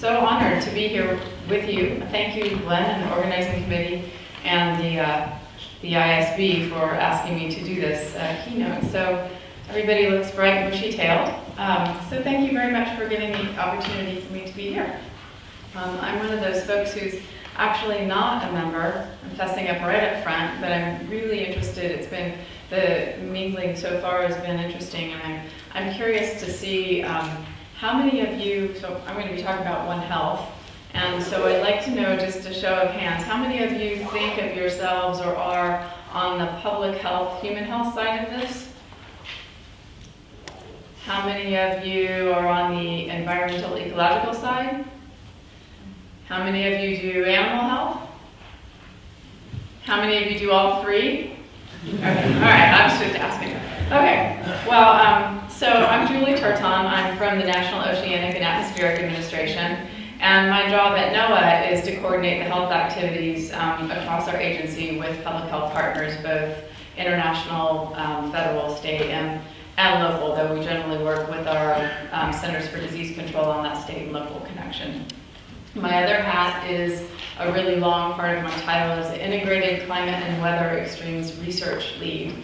so honored to be here with you. Thank you, Glenn, and the organizing committee, and the ISB for asking me to do this keynote. So everybody looks bright and bushy-tailed. So thank you very much for giving me the opportunity for me to be here. I'm one of those folks who's actually not a member. I'm fessing up right up front, but I'm really interested. It's been, the mingling so far has been interesting, and I'm curious to see how many of you, so I'm going to be talking about One Health, and so I'd like to know, just a show of hands, how many of you think of yourselves or are on the public health, human health side of this? How many of you are on the environmental ecological side? How many of you do animal health? How many of you do all three? Okay, all right, I was just asking. Okay, well, so I'm Juli Trtanj. I'm from the National Oceanic and Atmospheric Administration, and my job at NOAA is to coordinate the health activities across our agency with public health partners, both international, federal, state, and local, though we generally work with our Centers for Disease Control on that state and local connection. My other hat is a really long part of my title is the Integrated Climate and Weather Extremes Research Lead.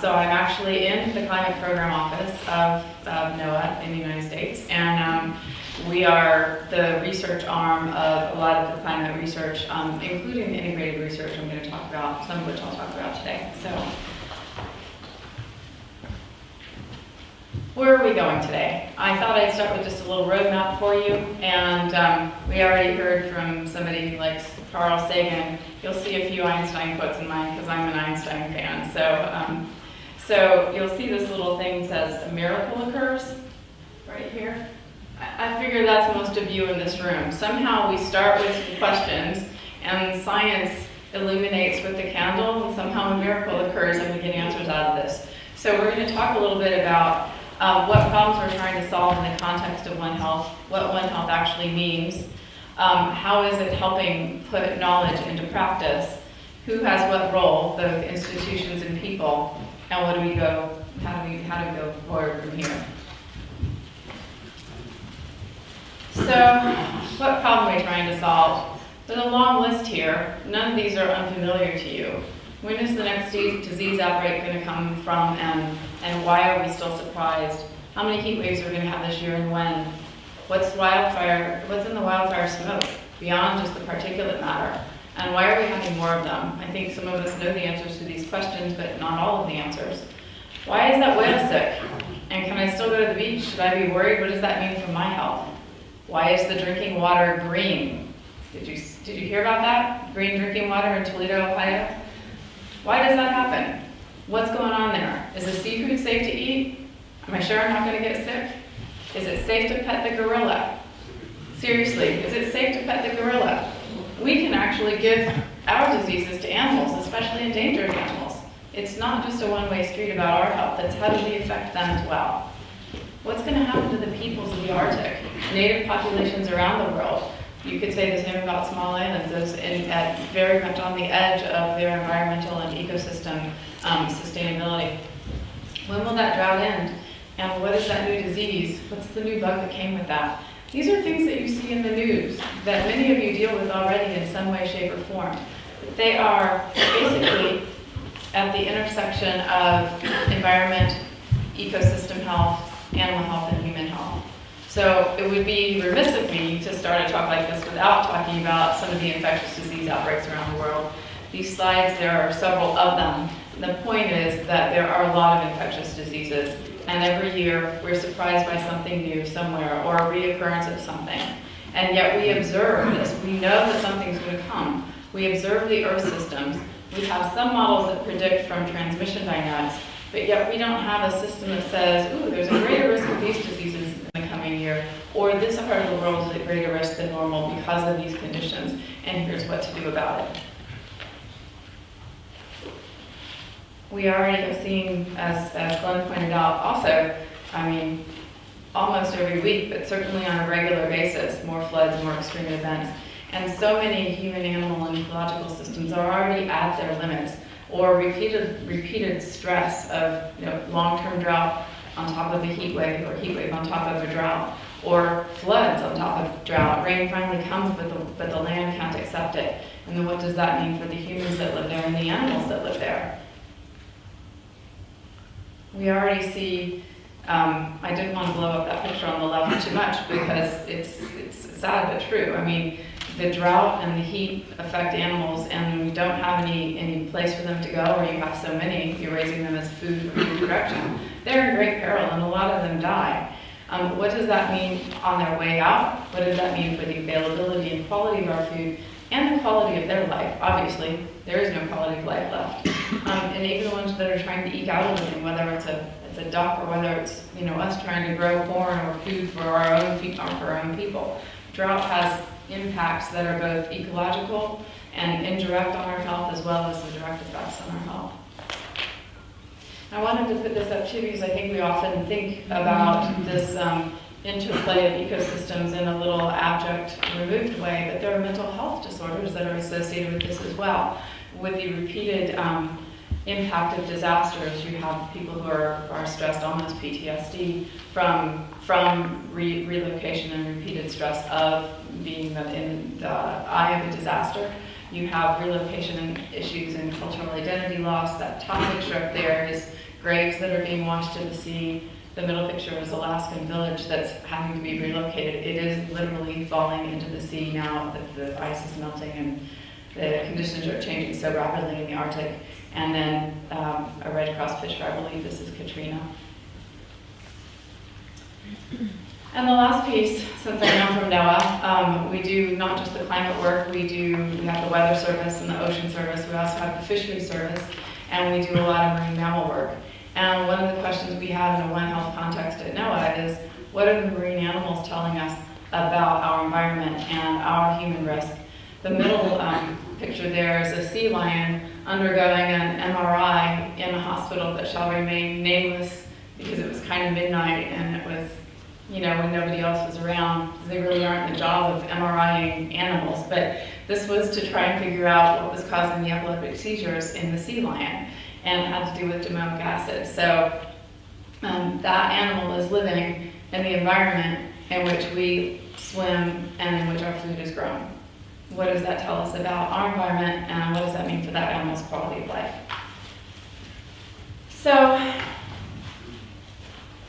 So I'm actually in the Climate Program Office of NOAA in the United States, and we are the research arm of a lot of the climate research, including the integrated research I'm going to talk about, some of which I'll talk about today. So, where are we going today? I thought I'd start with just a little roadmap for you, and we already heard from somebody like Carl Sagan. You'll see a few Einstein quotes in mine because I'm an Einstein fan. So you'll see this little thing says, "A miracle occurs," right here. I figure that's most of you in this room. Somehow we start with questions, and science illuminates with the candle, and somehow a miracle occurs and we get answers out of this. So we're going to talk a little bit about what problems we're trying to solve in the context of One Health, what One Health actually means, how is it helping put knowledge into practice, who has what role, both institutions and people, and how do we go forward from here. So, what problem are we trying to solve? There's a long list here. None of these are unfamiliar to you. When is the next disease outbreak going to come from, and why are we still surprised? How many heat waves are we going to have this year, and when? What's in the wildfire smoke, beyond just the particulate matter? And why are we having more of them? I think some of us know the answers to these questions, but not all of the answers. Why is that whale sick? And can I still go to the beach? Should I be worried? What does that mean for my health? Why is the drinking water green? Did you hear about that? Green drinking water in Toledo, Ohio? Why does that happen? What's going on there? Is the seafood safe to eat? Am I sure I'm not going to get sick? Is it safe to pet the gorilla? Seriously, is it safe to pet the gorilla? We can actually give our diseases to animals, especially endangered animals. It's not just a one-way street about our health, it's how do we affect them as well. What's going to happen to the peoples of the Arctic, native populations around the world? You could say the same about small islands, those very much on the edge of their environmental and ecosystem sustainability. When will that drought end? And what is that new disease? What's the new bug that came with that? These are things that you see in the news that many of you deal with already in some way, shape, or form. They are basically at the intersection of environment, ecosystem health, animal health, and human health. So it would be remiss of me to start a talk like this without talking about some of the infectious disease outbreaks around the world. These slides, there are several of them. The point is that there are a lot of infectious diseases, and every year we're surprised by something new somewhere or a reoccurrence of something. And yet we observe this. We know that something's going to come. We observe the Earth systems. We have some models that predict from transmission dynamics, but yet we don't have a system that says, ooh, there's a greater risk of these diseases in the coming year, or this part of the world is at greater risk than normal because of these conditions, and here's what to do about it. We already have seen, as Glenn pointed out, also, almost every week, but certainly on a regular basis, more floods, more extreme events. And so many human, animal, and ecological systems are already at their limits, or repeated stress of long-term drought, on top of a heat wave, or heat wave on top of a drought, or floods on top of drought. Rain finally comes, but the land can't accept it. And then what does that mean for the humans that live there and the animals that live there? We already see, I didn't want to blow up that picture on the left too much because it's sad but true. I mean, the drought and the heat affect animals, and we don't have any place for them to go, or you have so many, you're raising them as food for food production. They're in great peril, and a lot of them die. What does that mean on their way out? What does that mean for the availability and quality of our food and the quality of their life? Obviously, there is no quality of life left. And even the ones that are trying to eke out a living, whether it's a duck or whether it's us trying to grow corn or food for our own people. Drought has impacts that are both ecological and indirect on our health, as well as the direct effects on our health. I wanted to put this up too because I think we often think about this interplay of ecosystems in a little abject, removed way, but there are mental health disorders that are associated with this as well. With the repeated impact of disasters, you have people who are stressed, almost PTSD, from relocation and repeated stress of being in the eye of a disaster. You have relocation issues and cultural identity loss. That top picture up there is graves that are being washed to the sea. The middle picture is Alaskan village that's having to be relocated. It is literally falling into the sea now that the ice is melting and the conditions are changing so rapidly in the Arctic. And then a Red Cross picture, I believe this is Katrina. And the last piece, since I am from NOAA, we do not just the climate work, we have the Weather Service and the Ocean Service, we also have the Fisheries Service, and we do a lot of marine mammal work. And one of the questions we have in a One Health context at NOAA is, what are the marine animals telling us about our environment and our human risk? The middle picture there is a sea lion undergoing an MRI in a hospital that shall remain nameless because it was kind of midnight and it was, when nobody else was around. They really aren't the job of MRIing animals, but this was to try and figure out what was causing the epileptic seizures in the sea lion, and it had to do with domoic acid. So that animal is living in the environment in which we swim and in which our food is grown. What does that tell us about our environment, and what does that mean for that animal's quality of life? So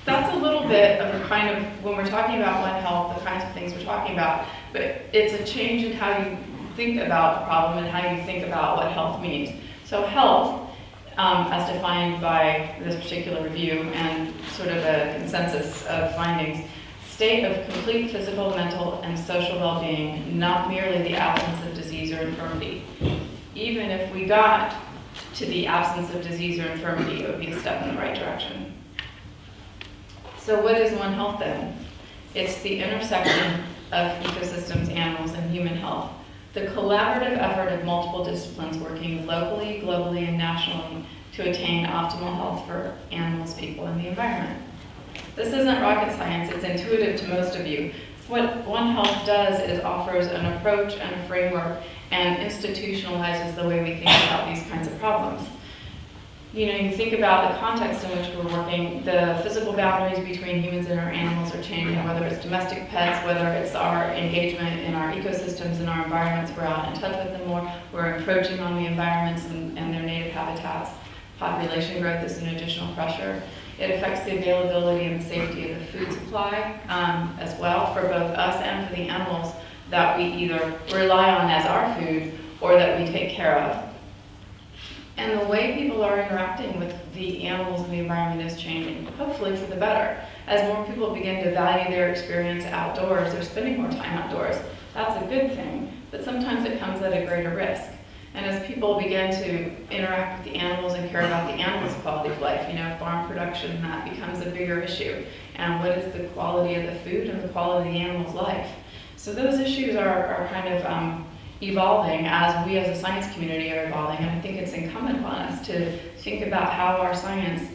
that's a little bit of a kind of, when we're talking about One Health, the kinds of things we're talking about, but it's a change in how you think about the problem and how you think about what health means. So health, as defined by this particular review and sort of a consensus of findings, state of complete physical, mental, and social well-being, not merely the absence of disease or infirmity. Even if we got to the absence of disease or infirmity, it would be a step in the right direction. So what is One Health then? It's the intersection of ecosystems, animals, and human health. The collaborative effort of multiple disciplines working locally, globally, and nationally to attain optimal health for animals, people, and the environment. This isn't rocket science, it's intuitive to most of you. What One Health does is offers an approach and a framework and institutionalizes the way we think about these kinds of problems. You think about the context in which we're working, the physical boundaries between humans and our animals are changing, whether it's domestic pets, whether it's our engagement in our ecosystems and our environments, we're out in touch with them more, we're encroaching on the environments and their native habitats. Population growth is an additional pressure. It affects the availability and the safety of the food supply as well for both us and for the animals that we either rely on as our food or that we take care of. And the way people are interacting with the animals and the environment is changing, hopefully for the better. As more people begin to value their experience outdoors, they're spending more time outdoors. That's a good thing, but sometimes it comes at a greater risk. And as people begin to interact with the animals and care about the animals' quality of life, farm production, that becomes a bigger issue. And what is the quality of the food and the quality of the animal's life? So those issues are kind of evolving as we as a science community are evolving, and I think it's incumbent upon us to think about how our science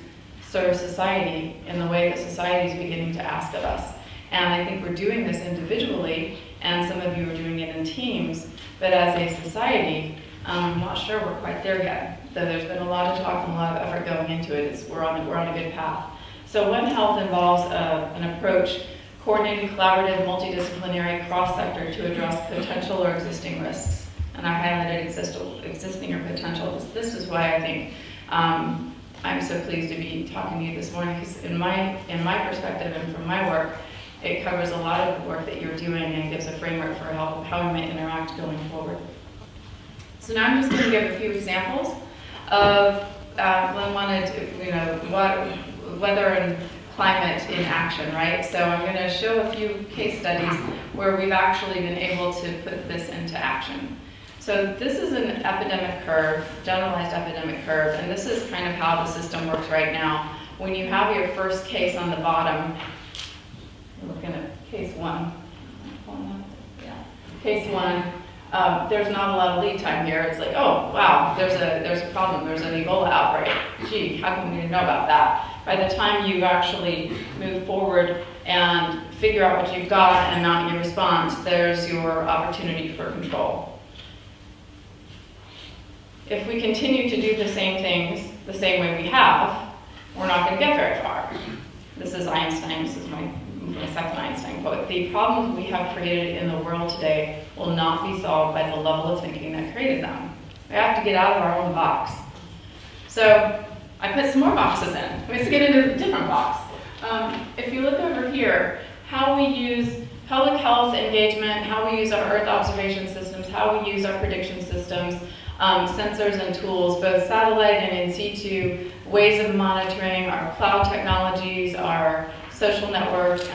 serves society in the way that society is beginning to ask of us. And I think we're doing this individually, and some of you are doing it in teams, but as a society, I'm not sure we're quite there yet, though there's been a lot of talk and a lot of effort going into it. We're on a good path. So One Health involves an approach, coordinated, collaborative, multidisciplinary, cross-sector to address potential or existing risks. And I highlighted existing or potential. This is why I think I'm so pleased to be talking to you this morning, because in my perspective and from my work, it covers a lot of the work that you're doing and gives a framework for how we might interact going forward. So now I'm just going to give a few examples of Glenn wanted, weather and climate in action, right? So I'm going to show a few case studies where we've actually been able to put this into action. So this is an epidemic curve, generalized epidemic curve, and this is kind of how the system works right now. When you have your first case on the bottom, we're looking at case one. Yeah. Case one, there's not a lot of lead time here. It's like, oh, wow, there's a problem. There's an Ebola outbreak. Gee, how come we didn't know about that? By the time you actually move forward and figure out what you've got and mount your response, there's your opportunity for control. If we continue to do the same things the same way we have, we're not going to get very far. This is Einstein. This is my second Einstein quote. The problems we have created in the world today will not be solved by the level of thinking that created them. We have to get out of our own box. So I put some more boxes in. Let's get into a different box. If you look over here, how we use public health engagement, how we use our Earth observation systems, how we use our prediction systems, sensors and tools, both satellite and in situ, ways of monitoring, our cloud technologies, our social networks,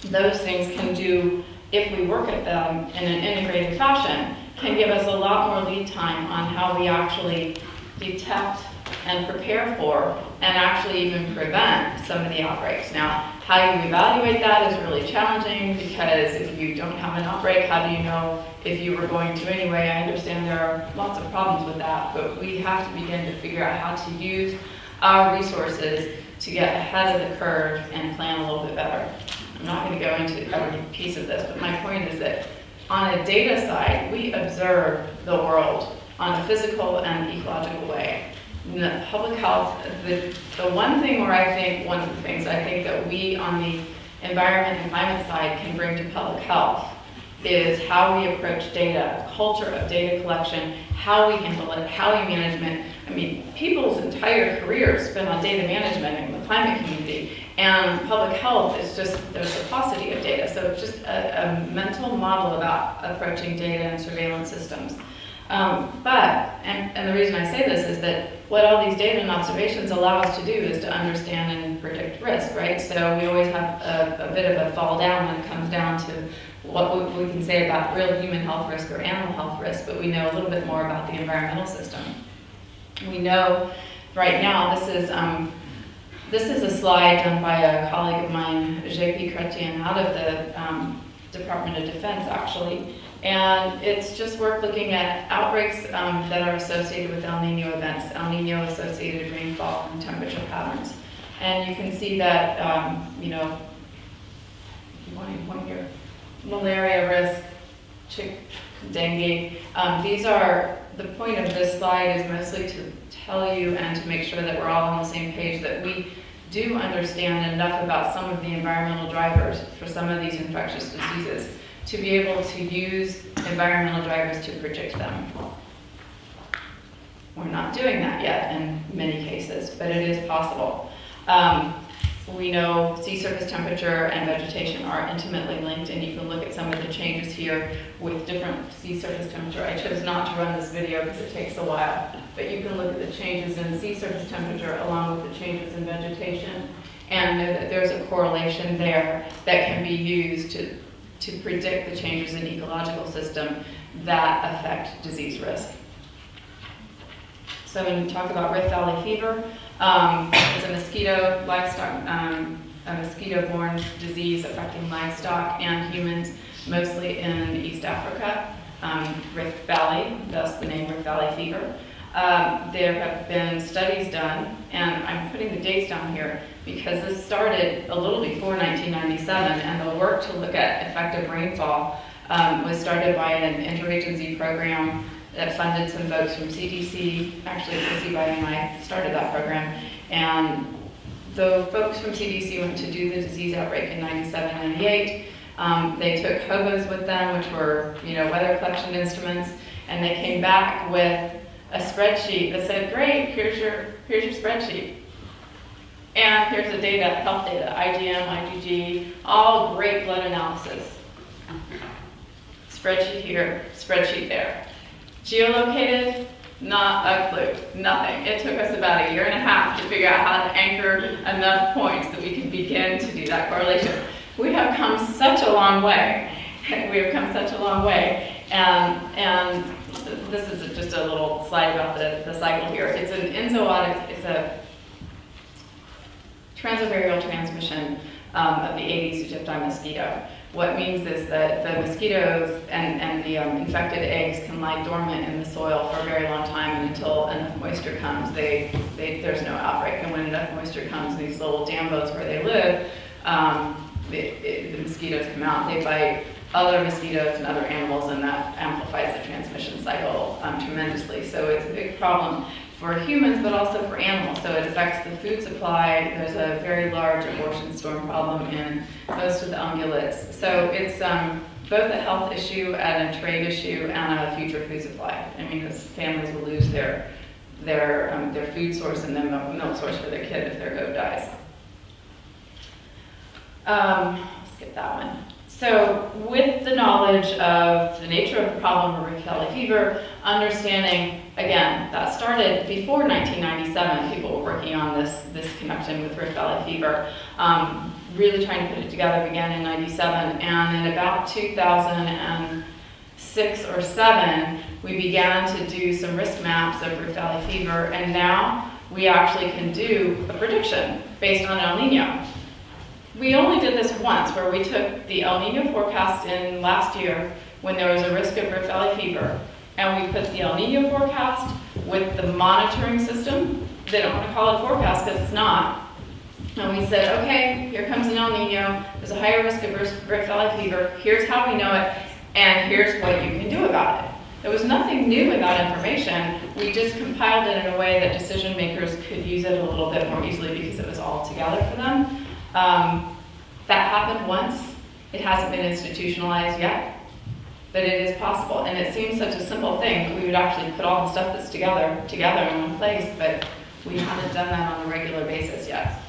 those things can do, if we work at them in an integrated fashion, can give us a lot more lead time on how we actually detect and prepare for and actually even prevent some of the outbreaks. Now, how you evaluate that is really challenging, because if you don't have an outbreak, how do you know if you were going to anyway? I understand there are lots of problems with that, but we have to begin to figure out how to use our resources to get ahead of the curve and plan a little bit better. I'm not going to go into every piece of this, but my point is that on a data side, we observe the world on a physical and ecological way. In the public health, the one thing where I think, one of the things I think that we on the environment and climate side can bring to public health is how we approach data, culture of data collection, how we handle it, how we manage it. I mean, people's entire careers spent on data management in the climate community, and public health is just, there's a paucity of data. So it's just a mental model about approaching data and surveillance systems. And the reason I say this is that what all these data and observations allow us to do is to understand and predict risk, right? So we always have a bit of a fall down when it comes down to what we can say about real human health risk or animal health risk, but we know a little bit more about the environmental system. We know right now, this is a slide done by a colleague of mine, Juli Trtanj, out of the Department of Defense, actually. And it's just work looking at outbreaks that are associated with El Nino events, El Nino associated rainfall and temperature patterns. And you can see that, if you want to point your malaria risk, dengue, these are, the point of this slide is mostly to tell you and to make sure that we're all on the same page, that we do understand enough about some of the environmental drivers for some of these infectious diseases to be able to use environmental drivers to predict them. We're not doing that yet in many cases, but it is possible. We know sea surface temperature and vegetation are intimately linked, and you can look at some of the changes here with different sea surface temperature. I chose not to run this video because it takes a while, but you can look at the changes in sea surface temperature along with the changes in vegetation, and know that there's a correlation there that can be used to predict the changes in ecological system that affect disease risk. So when we talk about Rift Valley fever, it's a mosquito livestock, a mosquito-borne disease affecting livestock and humans, mostly in East Africa. Rift Valley, thus the name Rift Valley fever. There have been studies done, and I'm putting the dates down here because this started a little before 1997, and the work to look at effective rainfall was started by an interagency program that funded some folks from CDC, actually the CBI started that program, and the folks from CDC went to do the disease outbreak in 97, 98. They took hobos with them, which were, weather collection instruments, and they came back with a spreadsheet that said, great, here's your spreadsheet. And here's the data, health data, IgM, IgG, all great blood analysis. Spreadsheet here, spreadsheet there. Geolocated, not a clue, nothing. It took us about 1.5 years to figure out how to anchor enough points that we could begin to do that correlation. We have come such a long way. We have come such a long way. And this is just a little slide about the cycle here. It's an enzootic, it's a transovarial transmission of the Aedes aegypti mosquito. What means is that the mosquitoes and the infected eggs can lie dormant in the soil for a very long time, and until enough moisture comes, there's no outbreak. And when enough moisture comes, these little dam boats where they live, the mosquitoes come out. They bite other mosquitoes and other animals, and that amplifies the transmission cycle tremendously. So it's a big problem for humans, but also for animals. So it affects the food supply. There's a very large abortion storm problem in most of the ungulates. So it's both a health issue and a trade issue and a future food supply. I mean, because families will lose their food source and then milk source for their kid if their goat dies. Skip that one. So with the knowledge of the nature of the problem of Rift Valley fever, understanding, again, that started before 1997, people were working on this connection with Rift Valley fever, really trying to put it together, began in 97, and in about 2006 or 7, we began to do some risk maps of Rift Valley fever, and now we actually can do a prediction based on El Nino. We only did this once, where we took the El Nino forecast in last year when there was a risk of Rift Valley fever, and we put the El Nino forecast with the monitoring system. They don't want to call it forecast because it's not. And we said, okay, here comes an El Nino, there's a higher risk of Rift Valley fever, here's how we know it, and here's what you can do about it. There was nothing new in that information. We just compiled it in a way that decision makers could use it a little bit more easily because it was all together for them. That happened once. It hasn't been institutionalized yet, but it is possible. And it seems such a simple thing. We would actually put all the stuff that's together in one place, but we haven't done that on a regular basis yet.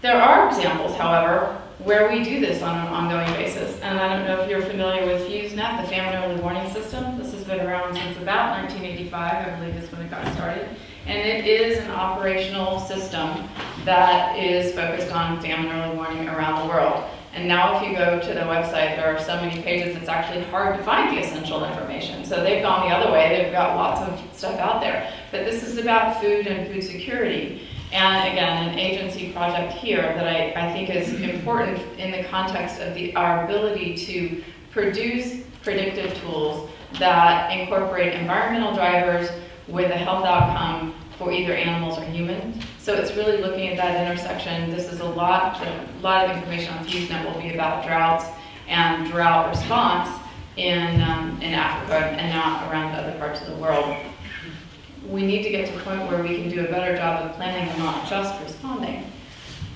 There are examples, however, where we do this on an ongoing basis. And I don't know if you're familiar with FuseNet, the Famine Early Warning System. This has been around since about 1985, I believe is when it got started. And it is an operational system that is focused on famine early warning around the world. And now if you go to the website, there are so many pages, it's actually hard to find the essential information. So they've gone the other way, they've got lots of stuff out there. But this is about food and food security. And again, an agency project here that I think is important in the context of our ability to produce predictive tools that incorporate environmental drivers with a health outcome for either animals or humans. So it's really looking at that intersection. This is a lot of information on FuseNet will be about droughts and drought response in Africa and now around other parts of the world. We need to get to a point where we can do a better job of planning and not just responding.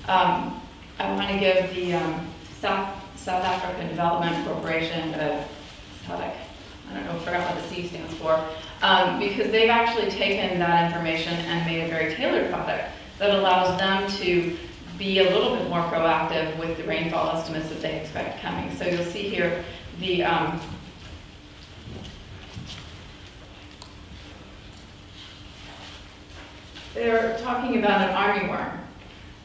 I want to give the South African Development Corporation of SADC, I don't know, I forgot what the C stands for, because they've actually taken that information and made a very tailored product that allows them to be a little bit more proactive with the rainfall estimates that they expect coming. So you'll see here the they're talking about an armyworm.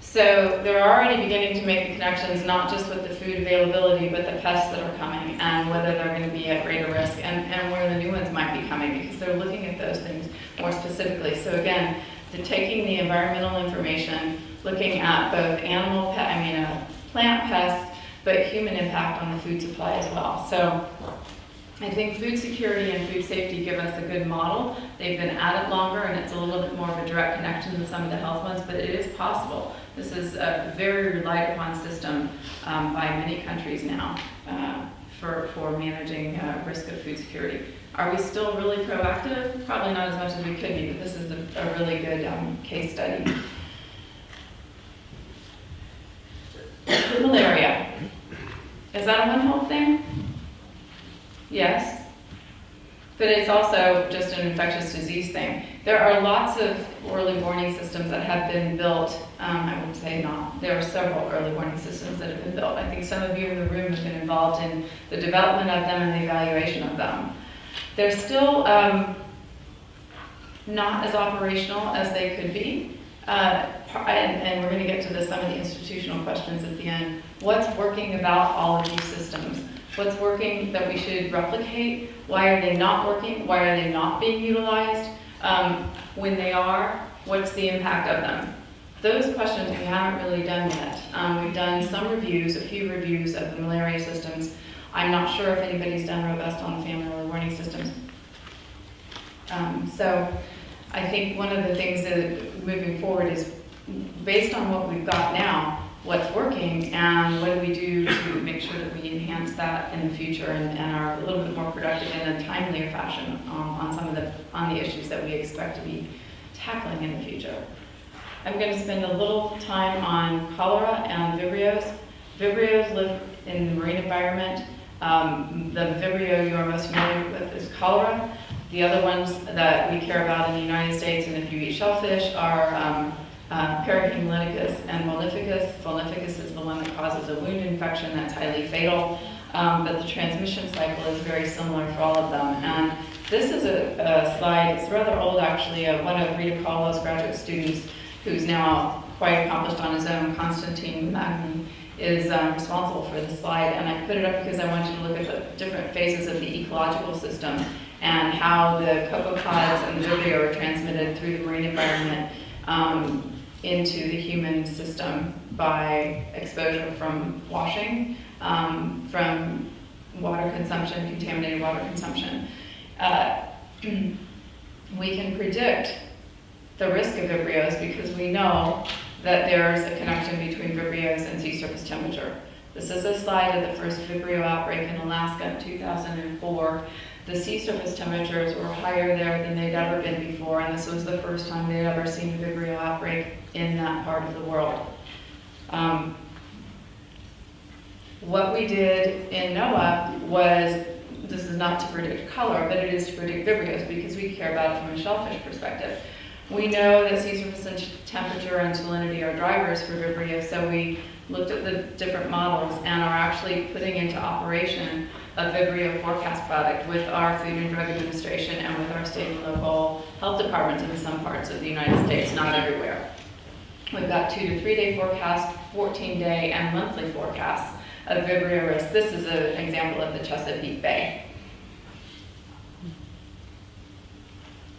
So they're already beginning to make the connections, not just with the food availability, but the pests that are coming and whether they're going to be at greater risk and where the new ones might be coming, because they're looking at those things more specifically. So again, taking the environmental information, looking at both plant pests, but human impact on the food supply as well. So I think food security and food safety give us a good model. They've been at it longer, and it's a little bit more of a direct connection than some of the health ones, but it is possible. This is a very relied upon system by many countries now for managing risk of food security. Are we still really proactive? Probably not as much as we could be, but this is a really good case study. Is that a One Health thing? Yes. But it's also just an infectious disease thing. There are lots of early warning systems that have been built. I would say not. There are several early warning systems that have been built. I think some of you in the room have been involved in the development of them and the evaluation of them. They're still not as operational as they could be. And we're going to get to some of the institutional questions at the end. What's working about all of these systems? What's working that we should replicate? Why are they not working? Why are they not being utilized? When they are, what's the impact of them? Those questions we haven't really done yet. We've done some reviews, a few reviews of the malaria systems. I'm not sure if anybody's done robust on the family early warning systems. So I think one of the things that moving forward is based on what we've got now, what's working, and what do we do to make sure that we enhance that in the future and are a little bit more productive in a timelier fashion on the issues that we expect to be tackling in the future. I'm going to spend a little time on cholera and vibrios. Vibrios live in the marine environment. The vibrio you are most familiar with is cholera. The other ones that we care about in the United States, and if you eat shellfish, are Parahemolyticus and Volnificus. Volnificus is the one that causes a wound infection that's highly fatal, but the transmission cycle is very similar for all of them. And this is a slide, it's rather old actually, one of Rita Caldwell's graduate students, who's now quite accomplished on his own, Constantine Magni, is responsible for this slide. And I put it up because I want you to look at the different phases of the ecological system and how the copepods and the vibrio are transmitted through the marine environment into the human system by exposure from washing, from water consumption, contaminated water consumption. We can predict the risk of vibrios because we know that there's a connection between vibrios and sea surface temperature. This is a slide of the first vibrio outbreak in Alaska in 2004. The sea surface temperatures were higher there than they'd ever been before, and this was the first time they'd ever seen a vibrio outbreak in that part of the world. What we did in NOAA was, this is not to predict color, but it is to predict vibrios because we care about it from a shellfish perspective. We know that sea surface temperature and salinity are drivers for vibrio, so we looked at the different models and are actually putting into operation a vibrio forecast product with our Food and Drug Administration and with our state and local health departments in some parts of the United States, not everywhere. We've got 2 to 3 day forecasts, 14-day and monthly forecasts of vibrio risk. This is an example of the Chesapeake Bay.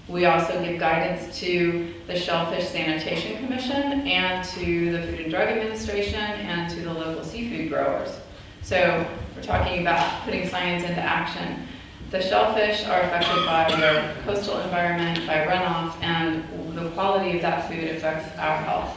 We also give guidance to the Shellfish Sanitation Commission and to the Food and Drug Administration and to the local seafood growers. So we're talking about putting science into action. The shellfish are affected by their coastal environment, by runoff, and the quality of that food affects our health.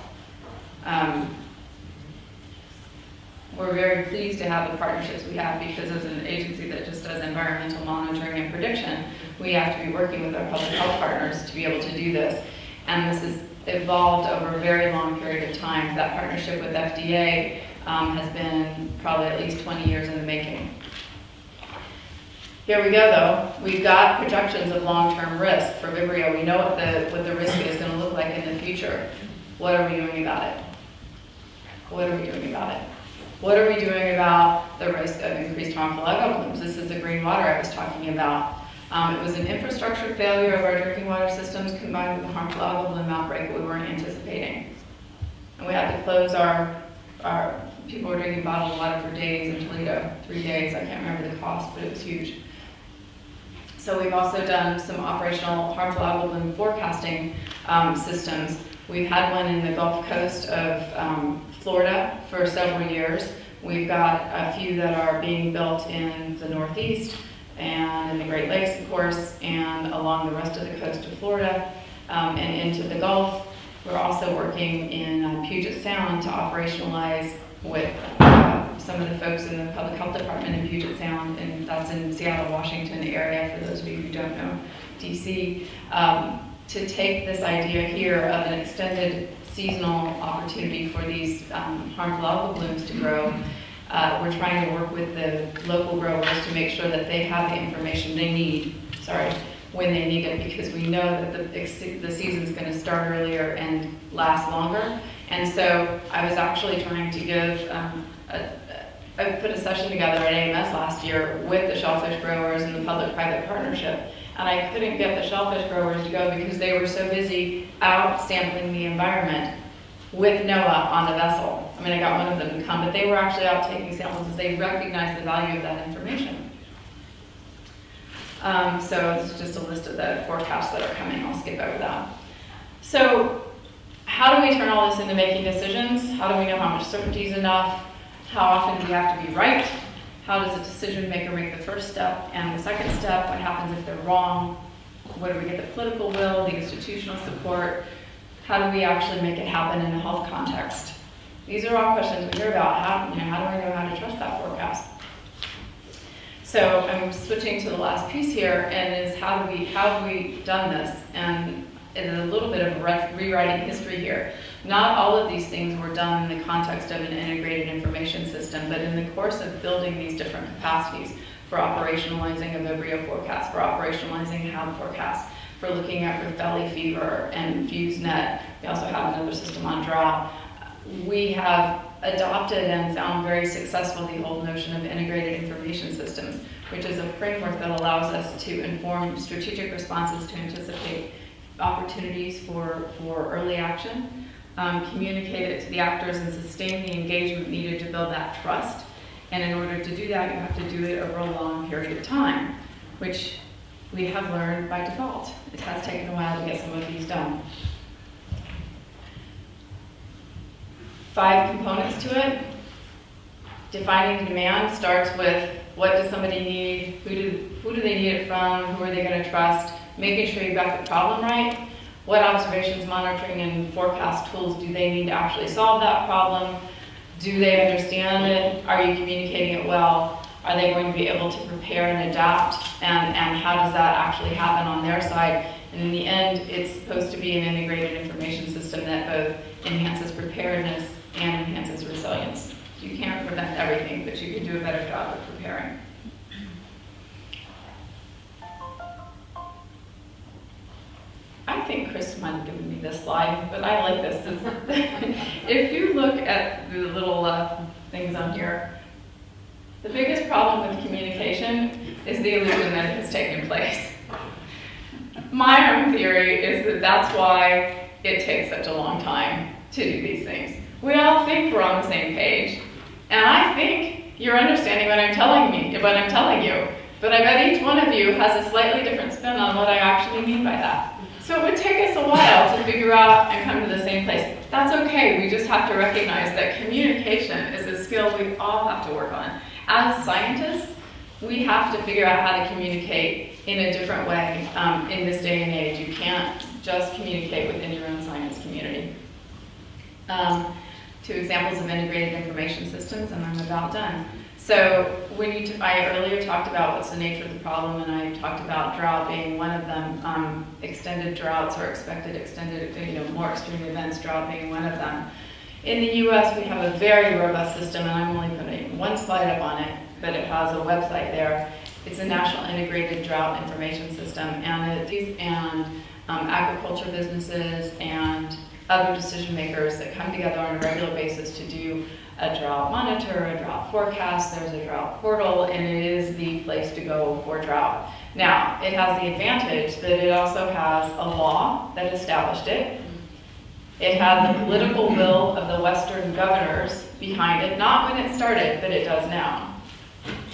We're very pleased to have the partnerships we have because as an agency that just does environmental monitoring and prediction, we have to be working with our public health partners to be able to do this. And this has evolved over a very long period of time. That partnership with FDA has been probably at least 20 years in the making. Here we go though. We've got projections of long-term risk for vibrio. We know what the risk is going to look like in the future. What are we doing about it? What are we doing about it? What are we doing about the risk of increased harmful algal blooms? This is the green water I was talking about. It was an infrastructure failure of our drinking water systems combined with a harmful algal bloom outbreak that we weren't anticipating. And we had to close our people were drinking bottled water for days in Toledo, 3 days. I can't remember the cost, but it was huge. So we've also done some operational harmful algal bloom forecasting systems. We've had one in the Gulf Coast of Florida for several years. We've got a few that are being built in the Northeast and in the Great Lakes, of course, and along the rest of the coast of Florida and into the Gulf. We're also working in Puget Sound to operationalize with some of the folks in the Public Health Department in Puget Sound, and that's in Seattle, Washington area, for those of you who don't know DC, to take this idea here of an extended seasonal opportunity for these harmful algal blooms to grow We're trying to work with the local growers to make sure that they have the information they need, when they need it, because we know that the season's going to start earlier and last longer. And so I was actually trying to give, I put a session together at AMS last year with the shellfish growers and the public-private partnership, and I couldn't get the shellfish growers to go because they were so busy out sampling the environment with NOAA on the vessel. I mean, I got one of them to come, but they were actually out taking samples as they recognized the value of that information. So this is just a list of the forecasts that are coming. I'll skip over that. So how do we turn all this into making decisions? How do we know how much certainty is enough? How often do we have to be right? How does a decision maker make the first step and the second step? What happens if they're wrong? Where do we get the political will, the institutional support? How do we actually make it happen in a health context? These are all questions we hear about. How do I know how to trust that forecast? So I'm switching to the last piece here, and is how have we done this? And it's a little bit of rewriting history here. Not all of these things were done in the context of an integrated information system, but in the course of building these different capacities for operationalizing a Vibrio forecast, for operationalizing HAB forecast, for looking at Rift Valley fever and FuseNet. We also have another system on drought. We have adopted and found very successful the whole notion of integrated information systems, which is a framework that allows us to inform strategic responses to anticipate opportunities for early action, communicate it to the actors, and sustain the engagement needed to build that trust. And in order to do that, you have to do it over a long period of time, which we have learned by default. It has taken a while to get some of these done. 5 components to it. Defining demand starts with what does somebody need, who do they need it from, who are they going to trust, making sure you've got the problem right, what observations, monitoring, and forecast tools do they need to actually solve that problem, do they understand it, are you communicating it well, are they going to be able to prepare and adapt, and how does that actually happen on their side. And in the end, it's supposed to be an integrated information system that both enhances preparedness and enhances resilience. You can't prevent everything, but you can do a better job of preparing. I think Chris might have given me this slide, but I like this. If you look at the little things on here, the biggest problem with communication is the illusion that it has taken place. My own theory is that that's why it takes such a long time to do these things. We all think we're on the same page, and I think you're understanding what I'm telling you, but I bet each one of you has a slightly different spin on what I actually mean by that. So it would take us a while to figure out and come to the same place. That's okay, we just have to recognize that communication is a skill we all have to work on. As scientists, we have to figure out how to communicate in a different way in this day and age. You can't just communicate within your own science community. 2 examples of integrated information systems, and I'm about done. So I earlier talked about what's the nature of the problem, and I talked about drought being one of them, extended droughts or expected extended, more extreme events, drought being one of them. In the US, we have a very robust system, and I'm only putting one slide up on it, but it has a website there. It's a National Integrated Drought Information System, and agriculture businesses and other decision makers that come together on a regular basis to do a drought monitor, a drought forecast. There's a drought portal, and it is the place to go for drought. Now, it has the advantage that it also has a law that established it. It had the political will of the Western governors behind it, not when it started, but it does now.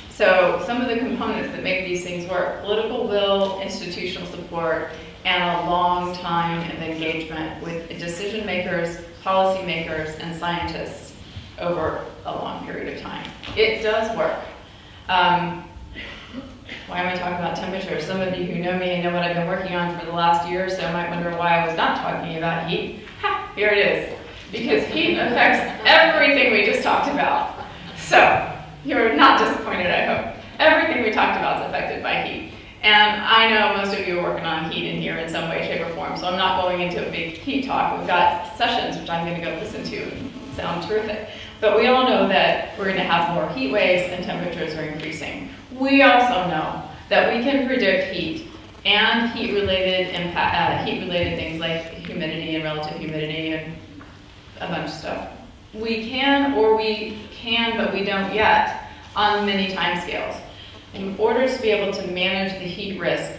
So some of the components that make these things work: political will, institutional support, and a long time of engagement with decision makers, policy makers, and scientists over a long period of time. It does work. Why am I talking about temperature? Some of you who know me and know what I've been working on for the last year or so might wonder why I was not talking about heat. Ha, here it is. Because heat affects everything we just talked about. So, you're not disappointed, I hope. Everything we talked about is affected by heat. And I know most of you are working on heat in here in some way, shape, or form, so I'm not going into a big heat talk. We've got sessions, which I'm going to go listen to and sound terrific. but we all know that we're going to have more heat waves and temperatures are increasing. We also know that we can predict heat and heat-related things like humidity and relative humidity and a bunch of stuff. We can, but we don't yet on many timescales. In order to be able to manage the heat risk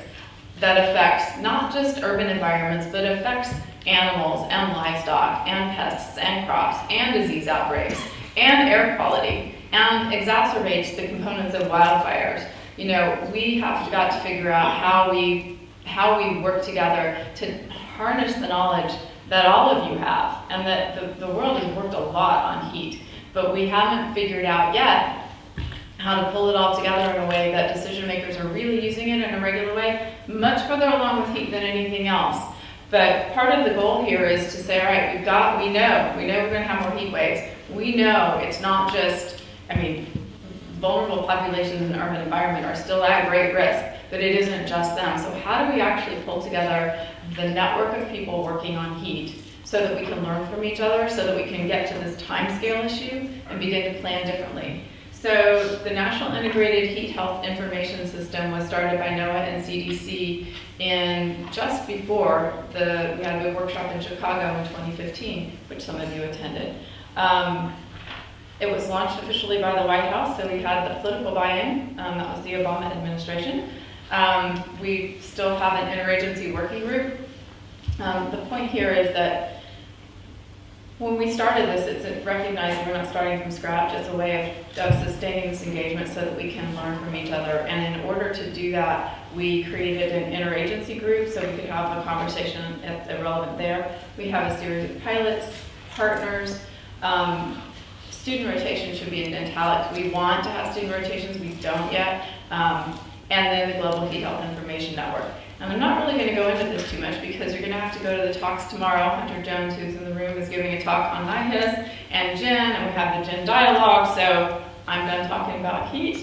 that affects not just urban environments, but affects animals and livestock and pests and crops and disease outbreaks and air quality and exacerbates the components of wildfires. You know, we have got to figure out how we work together to harness the knowledge that all of you have, and that the world has worked a lot on heat, but we haven't figured out yet how to pull it all together in a way that decision makers are really using it in a regular way, much further along with heat than anything else. But part of the goal here is to say, all right, we know we're going to have more heat waves. We know it's not just, vulnerable populations in the urban environment are still at great risk, but it isn't just them. So how do we actually pull together the network of people working on heat so that we can learn from each other, so that we can get to this timescale issue and begin to plan differently? So the National Integrated Heat Health Information System was started by NOAA and CDC in just before we had a big workshop in Chicago in 2015, which some of you attended. It was launched officially by the White House, so we had the political buy-in. That was the Obama administration. We still have an interagency working group. The point here is that when we started this, it's recognizing we're not starting from scratch. It's a way of sustaining this engagement so that we can learn from each other. And in order to do that, we created an interagency group so we could have a conversation relevant there. We have a series of pilots, partners. Student rotation should be in italics. We want to have student rotations, we don't yet. And then the Global Heat Health Information Network. And I'm not really going to go into this too much because you're going to have to go to the talks tomorrow. Hunter Jones, who's in the room, is giving a talk on NIHIS and GIN, and we have the GIN dialogue, so I'm done talking about heat.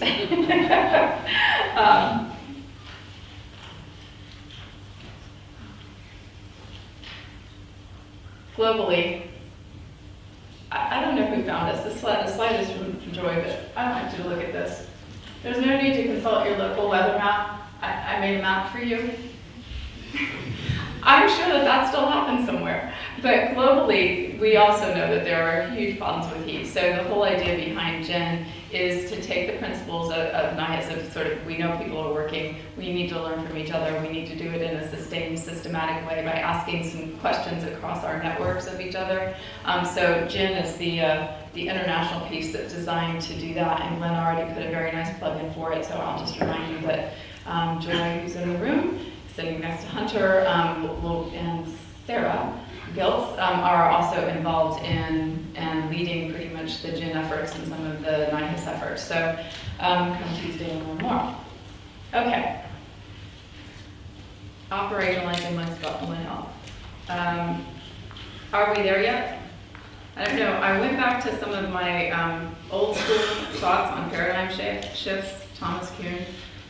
Globally, I don't know who found this. The slide is from Joy, but I don't want you to look at this. There's no need to consult your local weather map. I made a map for you. I'm sure that still happens somewhere. But globally, we also know that there are huge problems with heat. So the whole idea behind GIN is to take the principles of NIHIS of sort of, we know people are working, we need to learn from each other, we need to do it in a sustained, systematic way by asking some questions across our networks of each other. So GIN is the international piece that's designed to do that, and Glenn already put a very nice plug in for it, so I'll just remind you that Joy, who's in the room, sitting next to Hunter, and Sarah Giltz are also involved in and leading pretty much the GIN efforts and some of the NIHIS efforts. So come Tuesday and learn more. Okay. Operationalizing One Health. Are we there yet? I don't know. I went back to some of my old school thoughts on paradigm shifts. Thomas Kuhn.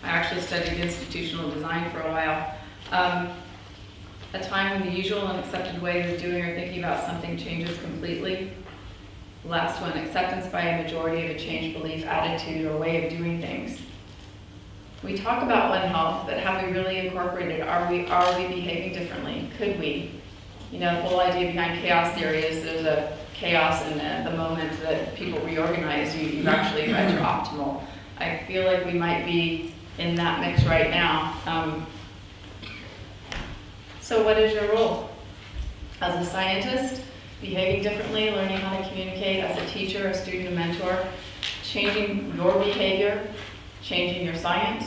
I actually studied institutional design for a while. A time when the usual and accepted way of doing or thinking about something changes completely. Last one, acceptance by a majority of a changed belief, attitude, or way of doing things. We talk about One Health, but have we really incorporated? Are we behaving differently? Could we? You know, the whole idea behind chaos theory is there's a chaos in the moment that people reorganize, you've actually read your optimal. I feel like we might be in that mix right now. So what is your role? As a scientist, behaving differently, learning how to communicate, as a teacher, a student, a mentor, changing your behavior, changing your science,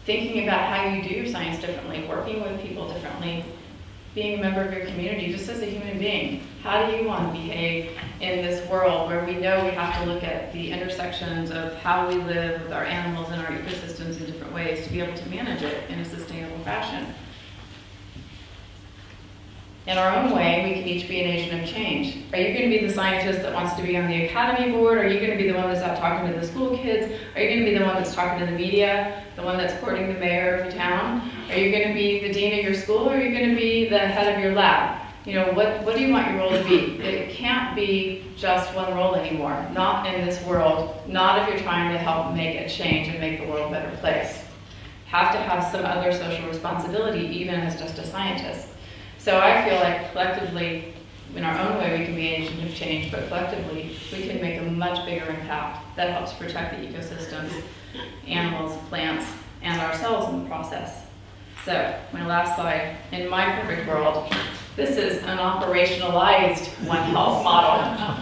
thinking about how you do your science differently, working with people differently, being a member of your community, just as a human being. How do you want to behave in this world where we know we have to look at the intersections of how we live with our animals and our ecosystems in different ways to be able to manage it in a sustainable fashion? In our own way, we can each be an agent of change. Are you going to be the scientist that wants to be on the academy board? Are you going to be the one that's out talking to the school kids? Are you going to be the one that's talking to the media, the one that's courting the mayor of town? Are you going to be the dean of your school, or are you going to be the head of your lab? You know, what do you want your role to be? It can't be just one role anymore, not in this world, not if you're trying to help make a change and make the world a better place. Have to have some other social responsibility, even as just a scientist. So I feel like collectively, in our own way, we can be agents of change, but collectively, we can make a much bigger impact that helps protect the ecosystems, animals, plants, and ourselves in the process. So, my last slide. In my perfect world, this is an operationalized One Health model.